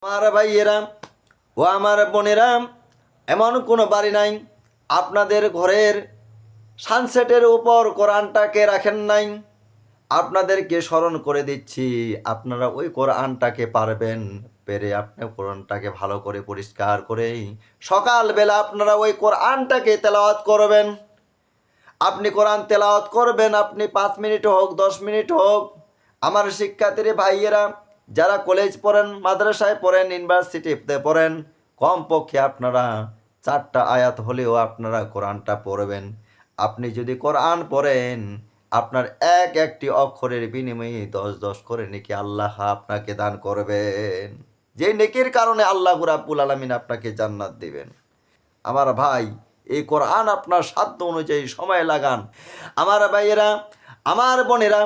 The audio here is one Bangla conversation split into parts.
আমার ভাইয়েরা ও আমার বোনেরা, এমন কোনো বাড়ি নাই আপনাদের ঘরের সানসেটের উপর কোরআনটাকে রাখেন নাই। আপনাদেরকে স্মরণ করে দিচ্ছি, আপনারা ওই কোরআনটাকে পারবেন, পেরে আপনি কোরআনটাকে ভালো করে পরিষ্কার করে সকালবেলা আপনারা ওই কোরআনটাকে তেলাওয়াত করবেন। আপনি কোরআন তেলাওয়াত করবেন, আপনি 5 মিনিট হোক 10 মিনিট হোক। আমার শিক্ষার্থী ভাইয়েরা, যারা কলেজ পড়েন, মাদ্রাসায় পড়েন, ইউনিভার্সিটিতে পড়েন, কমপক্ষে আপনারা 4টা আয়াত হলেও আপনারা কোরআনটা পড়বেন। আপনি যদি কোরআন পড়েন, আপনার এক একটি অক্ষরের বিনিময়ে 10 করে নেকি আল্লাহ আপনাকে দান করবেন, যে নেকির কারণে আল্লাহ রাব্বুল আলামিন আপনাকে জান্নাত দিবেন। আমার ভাই, এই কোরআন আপনার সাধ্য অনুযায়ী সময় লাগান। আমার ভাইয়েরা, আমার বোনেরা,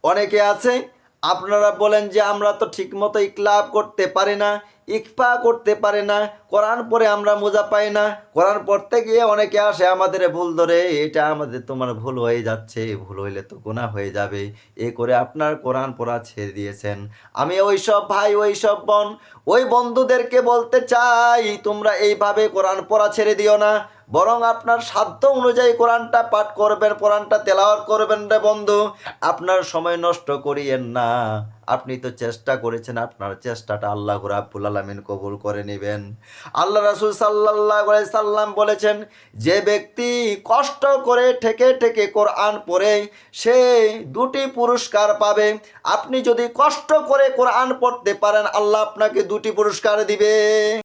অনেকে আছে আপনারা বলেন যে আমরা তো ঠিকমতো ইকলাব করতে পারি না, ইকফা করতে পারি না, কোরআন পড়ে আমরা মজা পাই না। কোরআন পড়তে গিয়ে অনেকে আসে আমাদের ভুল ধরে, এটা আমাদের তোমার ভুল হয়ে যাচ্ছে, ভুল হইলে তো গুনাহ হয়ে যাবে, এ করে আপনার কোরআন পড়া ছেড়ে দিয়েছেন। আমি ওই সব ভাই, ওই সব বোন, ওই বন্ধুদেরকে বলতে চাই, তোমরা এইভাবে কোরআন পড়া ছেড়ে দিও না, বরং আপনার সাধ্য অনুযায়ী কোরআনটা পাঠ করবেন, কোরআনটা তেলাওয়াত করবেন রে বন্ধু। আপনার সময় নষ্ট করিয়েন না। আপনি তো চেষ্টা করেছেন, আপনার চেষ্টাটা আল্লাহ রাব্বুল আলামিন কবুল করে নেবেন। আল্লাহ রাসূল সাল্লাল্লাহু আলাইহি সাল্লাম বলেছেন, যে ব্যক্তি কষ্ট করে ঠেকে ঠেকে কোরআন পড়ে, সে 2টি পুরস্কার পাবে। আপনি যদি কষ্ট করে কোরআন পড়তে পারেন, আল্লাহ আপনাকে 2টি পুরস্কার দিবে।